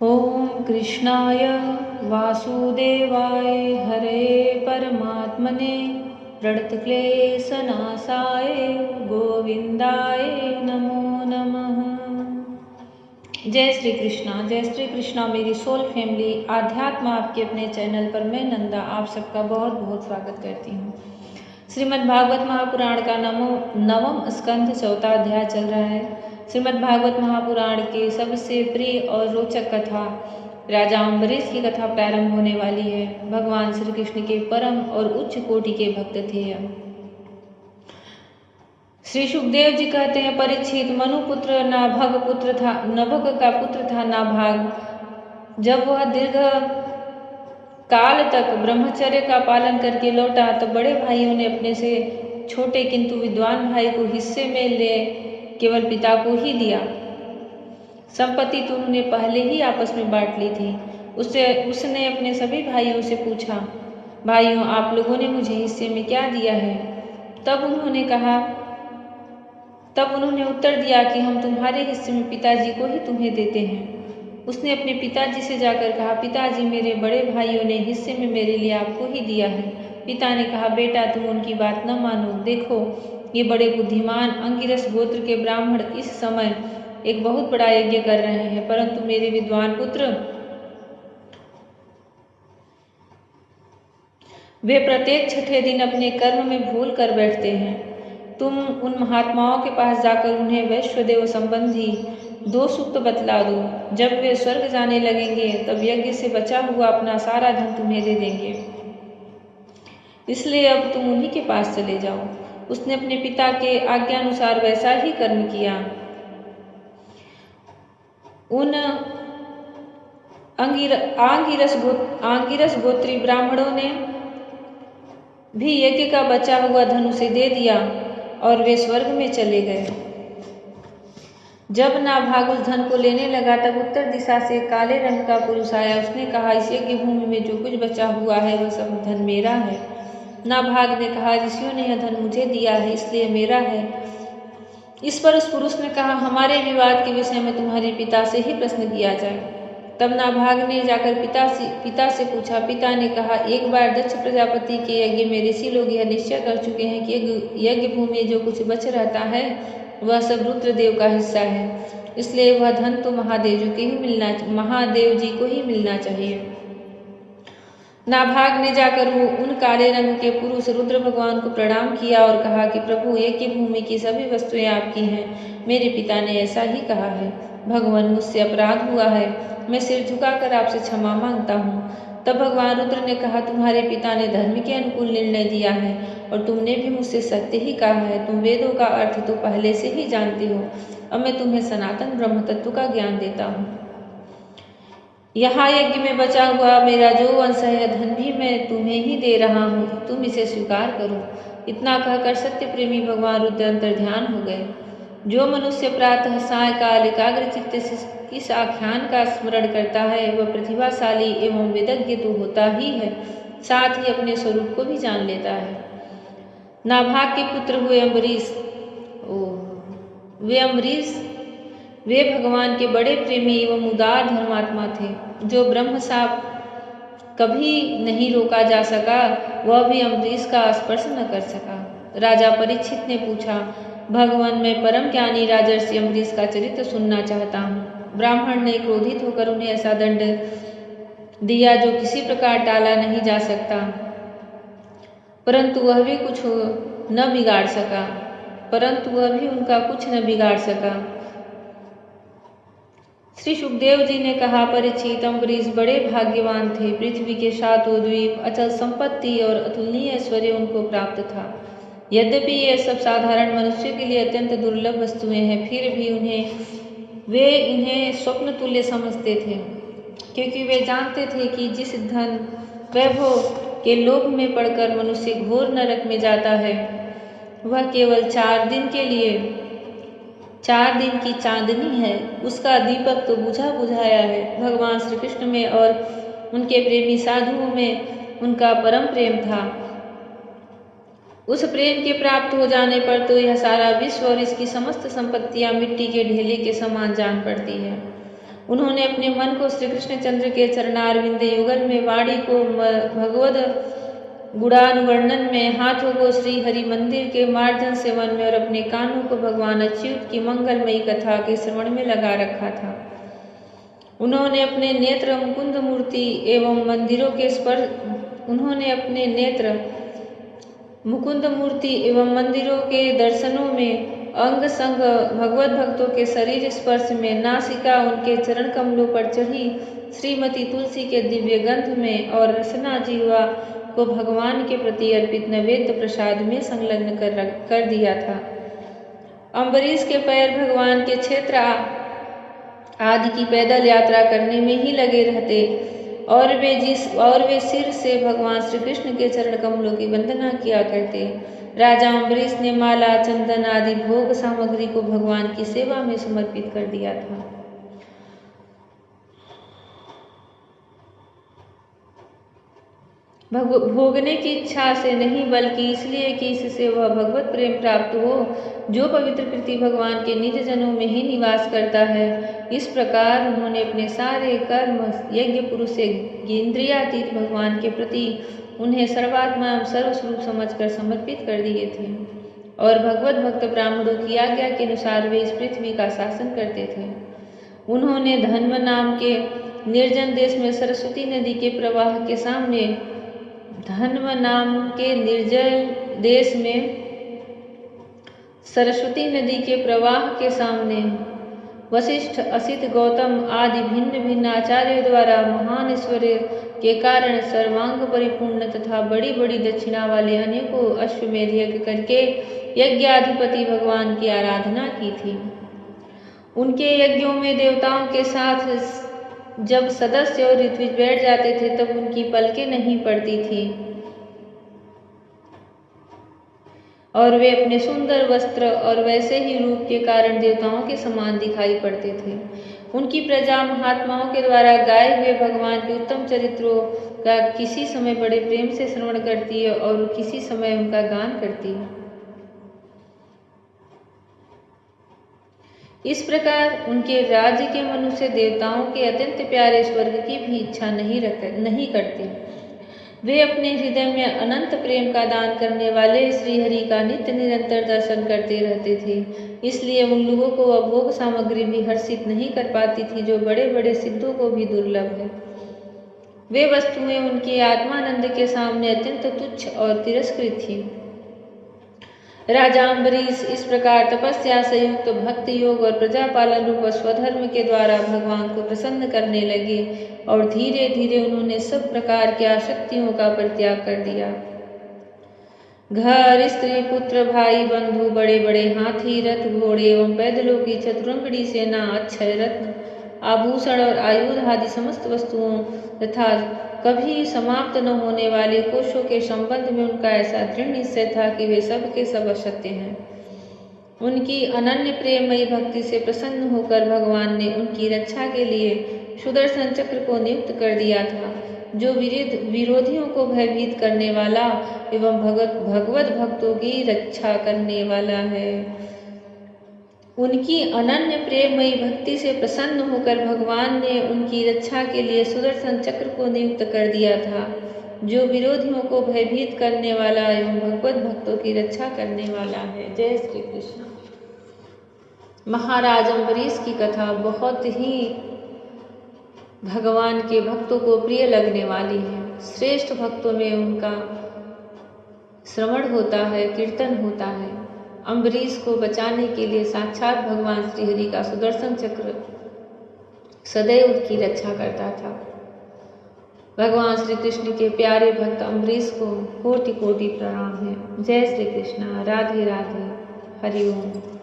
ओम कृष्णाय वासुदेवाय हरे परमात्मने प्रणतक्लेशनाशाय गोविंदाय नमो नमः। जय श्री कृष्णा, जय श्री कृष्णा मेरी सोल फैमिली। आध्यात्म आपके अपने चैनल पर मैं नंदा आप सबका बहुत बहुत स्वागत करती हूँ। श्रीमद् भागवत महापुराण का नवम स्कंध चौथा अध्याय चल रहा है। श्रीमद् भागवत महापुराण के सबसे प्रिय और रोचक कथा राजा अम्बरीश की कथा प्रारंभ होने वाली है। भगवान श्री कृष्ण के परम और उच्च कोटि के भक्त थे। श्री सुखदेव जी कहते हैं, परीक्षित, मनुपुत्र नभग का पुत्र था नाभाग। जब वह दीर्घ काल तक ब्रह्मचर्य का पालन करके लौटा तो बड़े भाइयों ने अपने से छोटे किंतु विद्वान भाई को हिस्से में ले केवल पिता को ही दिया। संपत्ति तो उन्होंने पहले ही आपस में बांट ली थी। उसने अपने सभी भाइयों से पूछा, भाइयों आप लोगों ने मुझे हिस्से में क्या दिया है? तब उन्होंने उत्तर दिया कि हम तुम्हारे हिस्से में पिताजी को ही तुम्हें देते हैं। उसने अपने पिताजी से जाकर कहा, पिताजी मेरे बड़े भाइयों ने हिस्से में मेरे लिए आपको ही दिया है। पिता ने कहा, बेटा तुम उनकी बात न मानो। देखो ये बड़े बुद्धिमान अंगिरस गोत्र के ब्राह्मण इस समय एक बहुत बड़ा यज्ञ कर रहे हैं, परंतु मेरे विद्वान पुत्र वे प्रत्येक छठे दिन अपने कर्म में भूल कर बैठते हैं। तुम उन महात्माओं के पास जाकर उन्हें वैश्वदेव संबंधी 2 सूक्त बतला दो। जब वे स्वर्ग जाने लगेंगे तब यज्ञ से बचा हुआ अपना सारा धन तुम्हें दे देंगे, इसलिए अब तुम उन्हीं के पास चले जाओ। उसने अपने पिता के आज्ञानुसार वैसा ही कर्म किया। उन आंगिरस गोत्री ब्राह्मणों ने भी यज्ञ का बचा हुआ धन उसे दे दिया और वे स्वर्ग में चले गए। जब नाभाग उस धन को लेने लगा तब उत्तर दिशा से काले रंग का पुरुष आया। उसने कहा, इस यज्ञ भूमि में जो कुछ बचा हुआ है वह सब धन मेरा है। नाभाग ने कहा, ऋषियों ने यह धन मुझे दिया है इसलिए मेरा है। इस पर उस पुरुष ने कहा, हमारे विवाद के विषय में तुम्हारे पिता से ही प्रश्न किया जाए। तब नाभाग ने जाकर पिता से पूछा। पिता ने कहा, एक बार दक्ष प्रजापति के यज्ञ में ऋषि लोग यह निश्चय कर चुके हैं कि यज्ञ भूमि में जो कुछ बच रहता है वह सब रुद्रदेव का हिस्सा है, इसलिए वह धन तो महादेव जी को ही मिलना चाहिए। नाभाग ने जाकर उन काले रंग के पुरुष रुद्र भगवान को प्रणाम किया और कहा कि प्रभु यज्ञ भूमि की सभी वस्तुएं आपकी हैं। मेरे पिता ने ऐसा ही कहा है। भगवान मुझसे अपराध हुआ है, मैं सिर झुकाकर आपसे क्षमा मांगता हूँ। तब भगवान रुद्र ने कहा, तुम्हारे पिता ने धर्म के अनुकूल निर्णय दिया है और तुमने भी मुझसे सत्य ही कहा है। तुम वेदों का अर्थ तो पहले से ही जानते हो। अब मैं तुम्हें सनातन ब्रह्म तत्व का ज्ञान देता हूँ। यहाँ यज्ञ में बचा हुआ मेरा जो अंश है धन भी मैं तुम्हें ही दे रहा हूँ, तुम इसे स्वीकार करो। इतना कहकर सत्य प्रेमी भगवान रुद्र अंतर्ध्यान हो गए। जो मनुष्य प्रातः सायकाल एकाग्र चित्त से इस आख्यान का स्मरण करता है वह प्रतिभाशाली एवं विदग्ध तो होता ही है, साथ ही अपने स्वरूप को भी जान लेता है। नाभाग के पुत्र हुए अम्बरीश वे भगवान के बड़े प्रेमी एवं उदार धर्मात्मा थे। जो ब्रह्म शाप कभी नहीं रोका जा सका वह भी अम्बरीश का स्पर्श न कर सका। राजा परीक्षित ने पूछा, भगवान मैं परम ज्ञानी राजर्षि अम्बरीश का चरित्र सुनना चाहता हूँ। ब्राह्मण ने क्रोधित होकर उन्हें ऐसा दंड दिया जो किसी प्रकार टाला नहीं जा सकता, परंतु वह भी उनका कुछ न बिगाड़ सका। श्री सुखदेव जी ने कहा, परीक्षित, अम्बरीश बड़े भाग्यवान थे। पृथ्वी के 7 द्वीप, अचल संपत्ति और अतुलनीय ऐश्वर्य उनको प्राप्त था। यद्यपि ये सब साधारण मनुष्य के लिए अत्यंत दुर्लभ वस्तुएं हैं, फिर भी वे इन्हें स्वप्न तुल्य समझते थे, क्योंकि वे जानते थे कि जिस धन वैभव के लोभ में पड़कर मनुष्य घोर नरक में जाता है वह केवल 4 दिन की चांदनी है। उसका दीपक तो बुझा बुझाया है। भगवान श्री कृष्ण में और उनके प्रेमी साधुओं में उनका परम प्रेम था। उस प्रेम के प्राप्त हो जाने पर तो यह सारा विश्व और इसकी समस्त संपत्तियां मिट्टी के ढेले के समान जान पड़ती है। उन्होंने अपने मन को श्री कृष्णचंद्र के चरणारविंद युगल में, वाणी को भगवद गुणानुवर्णन में, हाथों को श्री हरि मंदिर के मार्जन सेवन में और अपने कानों को भगवान अच्युत की मंगलमयी कथा के श्रवण में लगा रखा था। उन्होंने अपने नेत्र मुकुंद मूर्ति एवं मंदिरों के दर्शनों में, अंग संग भगवत भक्तों के शरीर स्पर्श में, नासिका उनके चरण कमलों पर चढ़ी श्रीमती तुलसी के दिव्य गंध में और रसना जीवा को भगवान के प्रति अर्पित नैवेद्य प्रसाद में संलग्न कर दिया था। अम्बरीश के पैर भगवान के क्षेत्र आदि की पैदल यात्रा करने में ही लगे रहते और वे सिर से भगवान श्री कृष्ण के चरण कमलों की वंदना किया करते। राजा अम्बरीश ने माला, चंदन आदि भोग सामग्री को भगवान की सेवा में समर्पित कर दिया था। भोगने की इच्छा से नहीं, बल्कि इसलिए कि इससे वह भगवत प्रेम प्राप्त हो जो पवित्र कृति भगवान के निज जनों में ही निवास करता है। इस प्रकार उन्होंने अपने सारे कर्म यज्ञ पुरुष इंद्रियातीत भगवान के प्रति उन्हें सर्वात्मा एवं सर्वस्वरूप समझकर समर्पित कर दिए थे और भगवत भक्त ब्राह्मणों की आज्ञा के अनुसार वे इस पृथ्वी का शासन करते थे। उन्होंने धन्व नाम के निर्जन देश में सरस्वती नदी के प्रवाह के सामने वशिष्ठ, असित, गौतम आदि भिन्न भिन्न आचार्यों द्वारा महान ऐश्वर्य के कारण सर्वांग परिपूर्ण तथा बड़ी बड़ी दक्षिणा वाले अनेकों अश्वमेध यज्ञ करके यज्ञाधिपति भगवान की आराधना की थी। उनके यज्ञों में देवताओं के साथ जब सदस्य और ऋत्विज बैठ जाते थे तब उनकी पलकें नहीं पड़ती थी और वे अपने सुंदर वस्त्र और वैसे ही रूप के कारण देवताओं के समान दिखाई पड़ते थे। उनकी प्रजा महात्माओं के द्वारा गाए हुए भगवान के उत्तम चरित्रों का किसी समय बड़े प्रेम से श्रवण करती है और किसी समय उनका गान करती है। इस प्रकार उनके राज्य के मनुष्य देवताओं के अत्यंत प्यारे स्वर्ग की भी इच्छा नहीं करते। वे अपने हृदय में अनंत प्रेम का दान करने वाले श्रीहरि का नित्य निरंतर दर्शन करते रहते थे। इसलिए उन लोगों को अभोग सामग्री भी हर्षित नहीं कर पाती थी जो बड़े बड़े सिद्धों को भी दुर्लभ है। वे वस्तुएं उनके आत्मानंद के सामने अत्यंत तुच्छ और तिरस्कृत थी। राजा अम्बरीश इस प्रकार तपस्या से युक्त भक्ति योग और प्रजापालन रूप स्वधर्म के द्वारा भगवान को प्रसन्न करने लगे और धीरे धीरे उन्होंने सब प्रकार की आसक्तियों का परित्याग कर दिया। घर, स्त्री, पुत्र, भाई, बंधु, बड़े बड़े हाथी, रथ, घोड़े एवं पैदलों की चतुरंगड़ी सेना, अक्षय रत्न, आभूषण और आयुध आदि समस्त वस्तुओं तथा कभी समाप्त न होने वाले कोशों के संबंध में उनका ऐसा दृढ़ निश्चय था कि वे सब के सब असत्य हैं। उनकी अनन्य प्रेममयी भक्ति से प्रसन्न होकर भगवान ने उनकी रक्षा के लिए सुदर्शन चक्र को नियुक्त कर दिया था, जो विरोधियों को भयभीत करने वाला एवं भगवत भक्तों की रक्षा करने वाला है। उनकी अनन्य प्रेममयी भक्ति से प्रसन्न होकर भगवान ने उनकी रक्षा के लिए सुदर्शन चक्र को नियुक्त कर दिया था, जो विरोधियों को भयभीत करने वाला एवं भगवत भक्तों की रक्षा करने वाला है। जय श्री कृष्ण। महाराज अम्बरीश की कथा बहुत ही भगवान के भक्तों को प्रिय लगने वाली है। श्रेष्ठ भक्तों में उनका श्रवण होता है, कीर्तन होता है। अम्बरीश को बचाने के लिए साक्षात भगवान श्रीहरि का सुदर्शन चक्र सदैव उनकी रक्षा करता था। भगवान श्री कृष्ण के प्यारे भक्त अम्बरीश को कोटि कोटि प्रणाम है। जय श्री कृष्ण। राधे राधे। हरि ओम।